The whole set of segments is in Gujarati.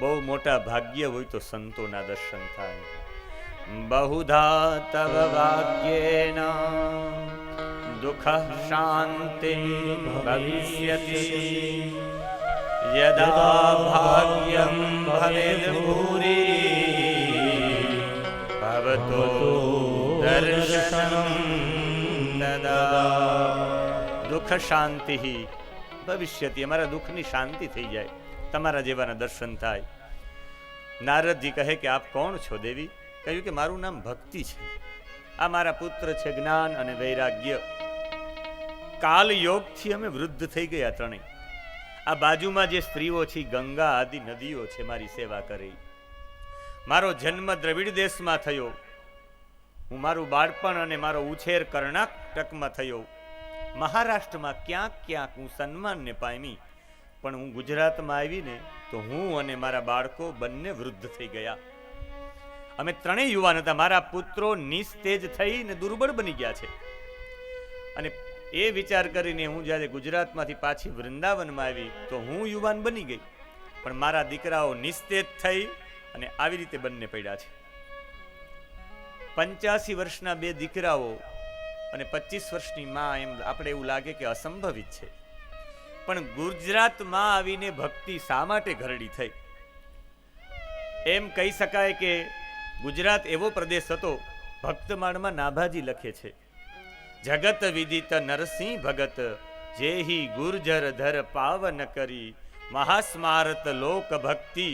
બહુ મોટા ભાગ્ય હોય તો સંતોના દર્શન થાય. બહુધા તવ ભાગ્યેન દુઃખ શાંતિ ભવિષ્યતિ યદા ભાગ્યમ ભવેદ ભૂરી ભવતો દર્શનમ તદા. દુઃખ શાંતિ ભવિષ્યતિ, અમારા દુઃખની શાંતિ થઈ જાય, તમારા જેવાના દર્શન થાય. નારદજી કહે કે આપ કોણ છો દેવી? કહ્યું કે મારું નામ ભક્તિ છે. આ મારા પુત્ર છે જ્ઞાન અને વૈરાગ્ય. કાલ યોગથી અમે વૃદ્ધ થઈ ગયા ત્રણેય. આ બાજુમાં જે સ્ત્રીઓ છે ગંગા આદિ નદીઓ છે મારી સેવા કરે. મારો જન્મ દ્રવિડ દેશમાં થયો, હું મારું બાળપણ અને મારો ઉછેર કર્ણાટકમાં થયો. મહારાષ્ટ્રમાં ક્યાંક ક્યાંક હું સન્માનને પામી, પણ હું ગુજરાતમાં આવીને તો હું અને મારા બાળકો બંને વૃદ્ધ થઈ ગયા. અમે ત્રણેય યુવાન હતા. મારા પુત્રો નિસ્તેજ થઈને દુર્બળ બની ગયા છે. અને એ વિચાર કરીને હું જ્યારે ગુજરાતમાંથી પાછી વૃંદાવનમાં આવી તો હું યુવાન બની ગઈ, પણ મારા દીકરાઓ નિસ્તેજ થઈ અને આવી રીતે બંને પડ્યા છે. 85 વર્ષના બે દીકરાઓ અને 25 વર્ષની માં, એમ આપણે એવું લાગે કે અસંભવિત છે. પણ ગુજરાતમાં આવીને ભક્તિ શા માટે ઘરડી થઈ? એમ કહી શકાય કે ગુજરાત એવો પ્રદેશ હતો, ભક્તમાળમાં નાભાજી લખે છે, જગત વિદિત નરસિંહ ભગત જેહી ગુર્જર ધર પાવન કરી મહાસ્મારત લોક ભક્તિ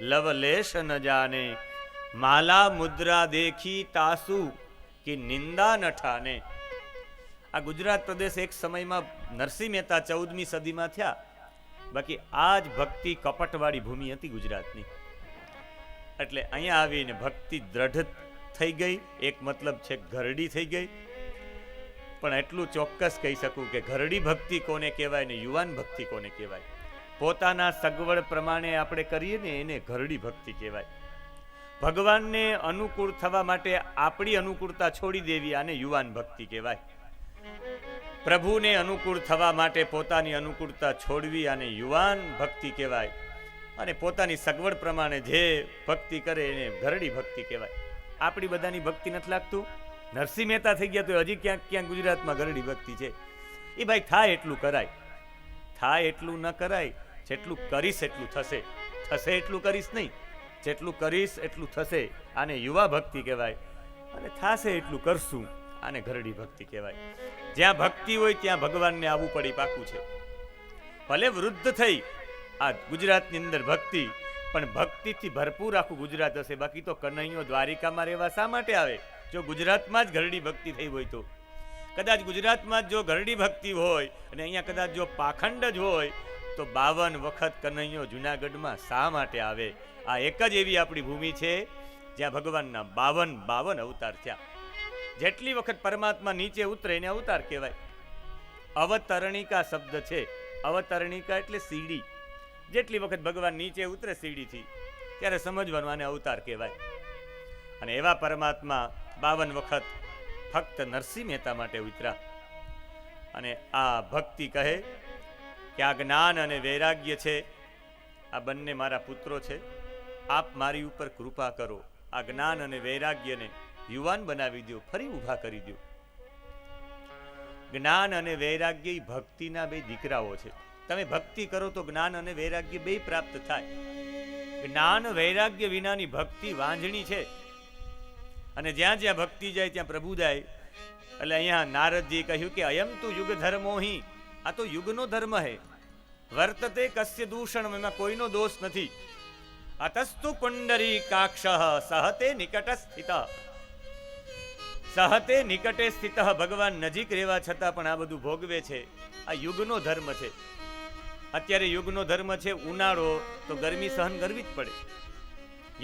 લવલેશ ન જાને માલા મુદ્રા દેખી તાસુ કે નિંદા ન ઠાને. આ ગુજરાત પ્રદેશ એક સમયમાં નરસિંહ મહેતા 14મી સદીમાં થયા. બાકી આ જ ભક્તિ કપટવાળી ભૂમિ હતી ગુજરાતની. એટલે અહીંયા આવીને ભક્તિ દ્રઢ થઈ ગઈ. એક મતલબ છે ઘરડી થઈ ગઈ. પણ એટલું ચોક્કસ કહી શકું કે ઘરડી ભક્તિ કોને કહેવાય ને યુવાન ભક્તિ કોને કહેવાય? પોતાના સગવડ પ્રમાણે આપણે કરીએ ને એને ઘરડી ભક્તિ કહેવાય. ભગવાનને અનુકૂળ થવા માટે આપણી અનુકૂળતા છોડી દેવી, આને યુવાન ભક્તિ કહેવાય. પ્રભુને અનુકૂળ થવા માટે પોતાની અનુકૂળતા છોડવી, આને યુવાન ભક્તિ કહેવાય. અને પોતાની સગવડ પ્રમાણે જે ભક્તિ કરે એને ઘરડી ભક્તિ કહેવાય. આપણી બધાની ભક્તિ નથી લાગતું? નરસિંહ મહેતા થઈ ગયા તો હજી ક્યાંક ક્યાંક ગુજરાતમાં ઘરડી ભક્તિ છે. એ ભાઈ થાય એટલું કરાય, થાય એટલું ન કરાય. જેટલું કરીશ એટલું થશે, થશે એટલું કરીશ નહીં, જેટલું કરીશ એટલું થશે. આને યુવા ભક્તિ કહેવાય. અને થશે એટલું કરશું, આને ઘરડી ભક્તિ કહેવાય. જ્યાં ભક્તિ હોય ત્યાં ભગવાનને આવવું પડે, પાકું છે. ભલે વૃદ્ધ થઈ આ ગુજરાતની અંદર ભક્તિ, પણ ભક્તિથી ભરપૂર આખું ગુજરાત હશે. બાકી તો કનૈયો દ્વારિકામાં રહેવા શા માટે આવે? જો ગુજરાતમાં જ ઘરડી ભક્તિ થઈ હોય તો. કદાચ ગુજરાતમાં જ જો ઘરડી ભક્તિ હોય અને અહીંયા કદાચ જો પાખંડ જ હોય તો 52 વખત કનૈયો જુનાગઢમાં શા માટે આવે? આ એક જ એવી આપણી ભૂમિ છે જ્યાં ભગવાનના 52 અવતાર થયા. જેટલી વખત પરમાત્મા નીચે ઉતરે એને અવતાર કહેવાય. અવતરણિકા શબ્દ છે. અવતરણિકા એટલે સીડી. જેટલી વખત ભગવાન નીચે ઉતરે સીડીથી ત્યારે સમજવાનું આને અવતાર કહેવાય. અને એવા પરમાત્મા 52 વખત ફક્ત નરસિંહ મહેતા માટે ઉતર્યા. અને આ ભક્તિ કહે કે આ જ્ઞાન અને વૈરાગ્ય છે, આ બંને મારા પુત્રો છે. આપ મારી ઉપર કૃપા કરો, આ જ્ઞાન અને વૈરાગ્યને યુવાન બનાવી દો, ફરી ઊભા કરી દો. જ્ઞાન અને વૈરાગ્ય ભક્તિના બે દીકરાઓ છે. તમે ભક્તિ કરો તો જ્ઞાન અને વૈરાગ્ય બે પ્રાપ્ત થાય. જ્ઞાન વૈરાગ્ય વિનાની ભક્તિ વાંઝણી છે. અને જ્યાં જ્યાં ભક્તિ જાય ત્યાં પ્રભુ જાય. એટલે અહીંયા નારદજી કહ્યું કે અયમ તુ યુગ ધર્મોહી, આ તો યુગનો ધર્મ હે. વર્તતે કસ્ય દૂષણ, એમાં કોઈનો દોષ નથી. અતસ્તુ પુંડરી કાક્ષ સહતે નિકટ સ્થિત. સહતે નિકટે સ્થિત, ભગવાન નજીક રહેવા છતાં પણ આ બધું ભોગવે છે. આ યુગનો ધર્મ છે. અત્યારે યુગનો ધર્મ છે ઉનાળો તો ગરમી સહન કરવી જ પડે.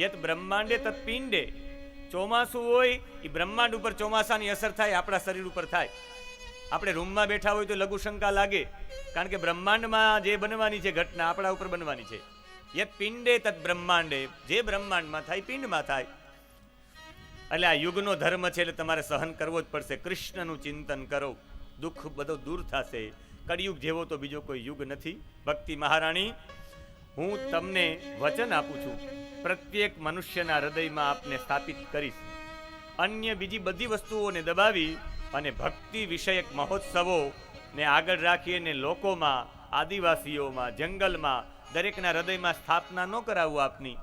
યત બ્રહ્માંડે તત પિંડે. ચોમાસું હોય એ બ્રહ્માંડ ઉપર ચોમાસાની અસર થાય, આપણા શરીર ઉપર થાય. આપણે રૂમમાં બેઠા હોય તો લઘુશંકા લાગે, કારણ કે બ્રહ્માંડમાં જે બનવાની છે ઘટના આપણા ઉપર બનવાની છે. યત પિંડે તત બ્રહ્માંડે, જે બ્રહ્માંડમાં થાય પિંડમાં થાય. એટલે આ યુગનો ધર્મ છે, એટલે તમારે સહન કરવો જ પડશે. કૃષ્ણનું ચિંતન કરો, દુઃખ બધો દૂર થશે. કળિયુગ જેવો તો બીજો કોઈ યુગ નથી. ભક્તિ મહારાણી હું તમને વચન આપું છું, પ્રત્યેક મનુષ્યના હૃદયમાં આપને સ્થાપિત કરીશ. અન્ય બીજી બધી વસ્તુઓને દબાવી અને ભક્તિ વિષયક મહોત્સવો ને આગળ રાખીને લોકોમાં, આદિવાસીઓમાં, જંગલમાં દરેકના હૃદયમાં સ્થાપના ન કરાવું આપની,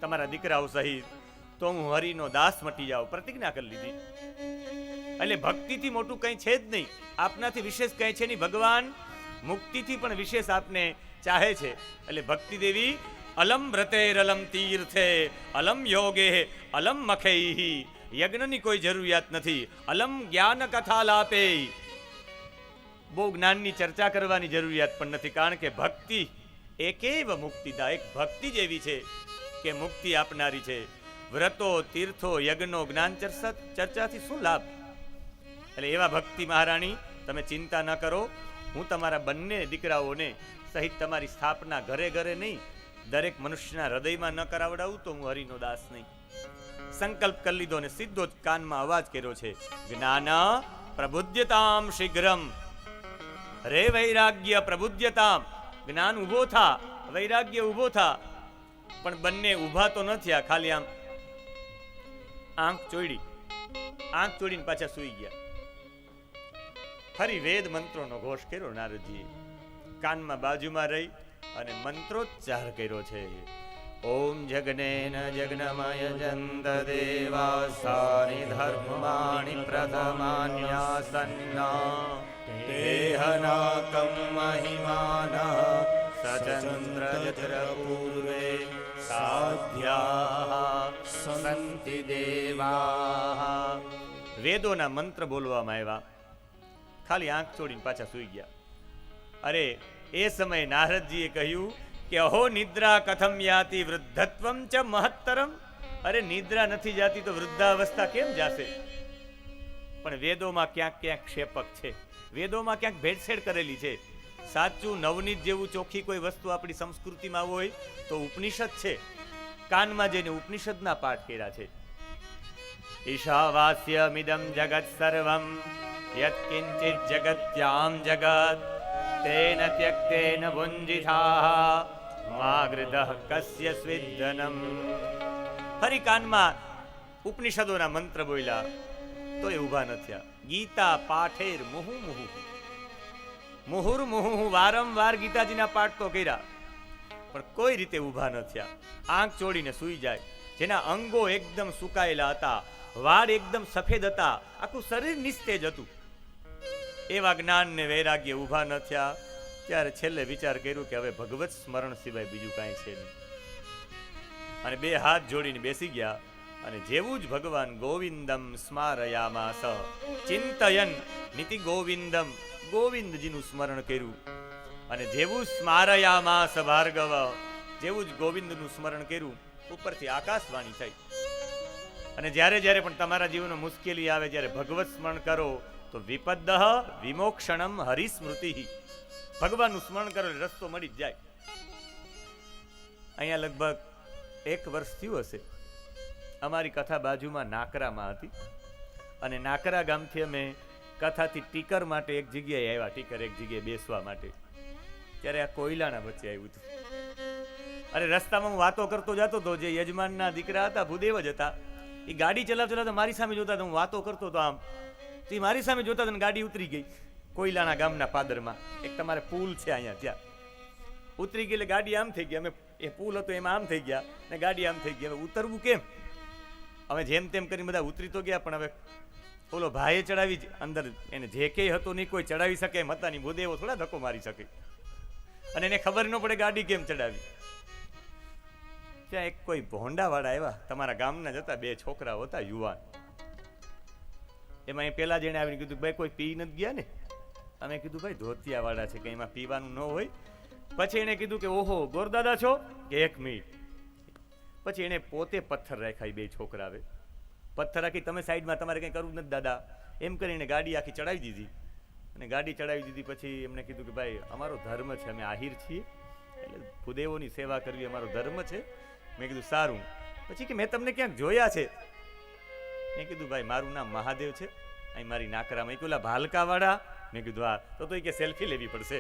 તમારા દીકરાઓ સહિત, તો હું હરિનો દાસ મટી જાઉં. પ્રતિજ્ઞા કરી લીધી. એટલે ભક્તિથી મોટું કંઈ છે જ નહીં, આપનાથી વિશેષ કંઈ છે નહીં. ભગવાન મુક્તિથી પણ વિશેષ આપને ચાહે છે. એટલે ભક્તિ દેવી અલમ વ્રતેરલમ તીર્થે અલમ યોગે અલમ મખૈ, યજ્ઞની કોઈ જરૂરિયાત નથી. અલમ જ્ઞાન કથા લાપે, બહુ જ્ઞાનની ચર્ચા કરવાની જરૂરિયાત પણ નથી. કારણ કે ભક્તિ એકેવ મુક્તિદા, એક ભક્તિ જ એવી છે કે મુક્તિ આપનારી છે. વ્રતો, તીર્થો, યજ્ઞો, જ્ઞાન ચર્ચાથી શું લાભ? એટલે એવા ભક્તિ મહારાણી, તમે ચિંતા ન કરો. હું તમારા બંને દીકરાઓને સહિત તમારી સ્થાપના ઘરે ઘરે નહીં, દરેક મનુષ્યના હૃદયમાં ન કરાવડાવું તો હું હરિનો દાસ નહીં. સંકલ્પ કરી લીધો ને સીધો જ કાનમાં અવાજ કર્યો છે, જ્ઞાન પ્રબુદ્ધતામ શીઘ્રમ, રે વૈરાગ્ય પ્રબુદ્ધતામ. જ્ઞાન ઉભો થા, વૈરાગ્ય ઉભો થા. પણ બંને ઉભા તો ન થયા, ખાલી આમ આંખ ચોડીને પાછા સૂઈ ગયા. ફરી વેદ મંત્રોનો ઘોષ કર્યો નારદજીએ. કાનમાં બાજુમાં રહી અને મંત્રોચ્ચાર કર્યો છે. ઓમ જગનેન જગ્નમય જંત દેવાસાનિ ધર્માણિ પ્રથમાન્યાસન્ના, દેહનાકમ મહિમાનઃ સચંદ્ર પૂર્વે સાધ્યા સંતિ દેવા. વેદોના મંત્ર બોલવામાં આવ્યા. ખાલી આંખ છોડીને પાછા સૂઈ ગયા. અરે એ સમયે નારદજીએ કહ્યું કે અહો નિદ્રા કથમ યાતિ વૃદ્ધત્વમ ચ મહત્તરમ. અરે નિદ્રા નથી જાતી તો વૃદ્ધાવસ્થા કેમ જાશે? પણ વેદોમાં ક્યાંક ક્યાંક ક્ષેપક છે, વેદોમાં ક્યાંક ભેળસેળ કરેલી છે. સાચું નવનીત જેવું ચોખ્ખી કોઈ વસ્તુ આપણી સંસ્કૃતિમાં હોય તો ઉપનિષદ છે. કાનમાં જઈને ઉપનિષદના પાઠ કર્યા છે. ઈશાવાસ્યમિદં જગત સર્વમ યત્કિંચિત જગત્યામ જગત તેન ત્યક્તેન ભુંજિથાઃ મા ગૃધઃ કસ્ય સ્વિદ્ધનમ. ફરી કાનમાં ઉપનિષદોના મંત્ર બોલ્યા તો એ ઊભા ન થયા. ગીતા પાઠેર મુહુ મુહુ, મુહુર મુહુ, વારંવાર ગીતાજીના પાઠ તો કર્યા પણ કોઈ રીતે ઊભા ન થયા. આંખ ચોડીને સૂઈ જાય. જેના અંગો એકદમ સુકાયેલા હતા, વાળ એકદમ સફેદ હતા, આખું શરીર નિસ્તેજ હતું, એવા જ્ઞાન ને વૈરાગ્ય ઊભા ન થયા. ત્યારે છેલ્લે વિચાર કર્યું કે હવે ભગવત સ્મરણ સિવાય બીજું કાંઈ છે નહીં. અને બે હાથ જોડીને બેસી ગયા. અને જેવું જ ભગવાન ગોવિંદમ સ્મારયામાસ ચિંતયન નીતિ ગોવિંદમ, ગોવિંદજીનું સ્મરણ કર્યું. અને જેવું સ્મારયામાસ ભાર્ગવ, જેવું જ ગોવિંદનું સ્મરણ કર્યું, ઉપરથી આકાશવાણી થઈ. અને જ્યારે જ્યારે પણ તમારા જીવનમાં મુશ્કેલી આવે, જ્યારે ભગવત સ્મરણ કરો તો વિપદ્દઃ વિમોક્ષણમ હરિસ્મૃતિ, ભગવાનનું સ્મરણ કરો એટલે રસ્તો મળી જ જાય. અહીંયા લગભગ 1 વર્ષ થયું હશે. અમારી કથા બાજુમાં નાકરામાં હતી. અને નાકરા ગામથી અમે કથાથી ટીકર માટે એક જગ્યાએ આવ્યા, ટીકર એક જગ્યાએ બેસવા માટે. ત્યારે આ કોયલાના વચ્ચે આવ્યું હતું. અરે રસ્તામાં હું વાતો કરતો જતો હતો. જે યજમાનના દીકરા હતા, ભૂદેવ જ હતા, એ ગાડી ચલાવતા મારી સામે જોતા હતા. હું વાતો કરતો હતો આમ, તો એ મારી સામે જોતા હતા. ગાડી ઉતરી ગઈ કોયલાના ગામના પાદરમાં. એક તમારે પુલ છે અહીંયા, ત્યાં ઉતરી ગઈ. એટલે ગાડી આમ થઈ ગઈ. અમે એ પુલ હતો એમાં આમ થઈ ગયા ને ગાડી આમ થઈ ગઈ. હવે ઉતરવું કેમ? હવે જેમ તેમ કરીને બધા ઉતરી તો ગયા. પણ હવે ઓલો ભાઈએ ચડાવી અંદર, એને જે કે હતો નહીં કોઈ ચડાવી શકે એમ હતા નહીં. ભૂદેવો થોડા ધક્કો મારી શકે. અને એને ખબર ન પડે ગાડી કેમ ચડાવી. ત્યાં એક કોઈ ભોંડાવાળા આવ્યા, તમારા ગામના જ હતા. 2 છોકરાઓ હતા યુવાન. એમાં એ પેલા જેને આવીને કીધું ભાઈ કોઈ પી નથી ગયા ને? અમે કીધું ભાઈ ધોતિયા વાળા છે કે એમાં પીવાનું ન હોય. પછી એને કીધું કે ઓહો ગોરદાદા છો કે 1 મિનિટ. પછી એને પોતે પથ્થર રાખ્યા. 2 છોકરાએ પથ્થર રાખી, તમે સાઈડમાં, તમારે કંઈ કરવું નથી દાદા, એમ કરીને ગાડી આખી ચડાવી દીધી. અને ગાડી ચડાવી દીધી પછી એમને કીધું કે ભાઈ અમારો ધર્મ છે, અમે આહિર છીએ, એટલે ભૂદેવોની સેવા કરવી અમારો ધર્મ છે. મેં કીધું સારું. પછી કે મેં તમને ક્યાંક જોયા છે. મેં કીધું ભાઈ મારું નામ મહાદેવ છે, અહીં મારી નાકરામાં. એ પેલા ભાલકાવાળા? મેં કીધું હા. તો એ કે સેલ્ફી લેવી પડશે.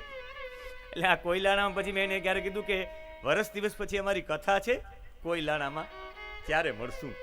એટલે આ કોયલાના પછી મેં એને ક્યારે કીધું કે વરસ દિવસ પછી અમારી કથા છે કોઈલાણામાં, ત્યારે મળશું.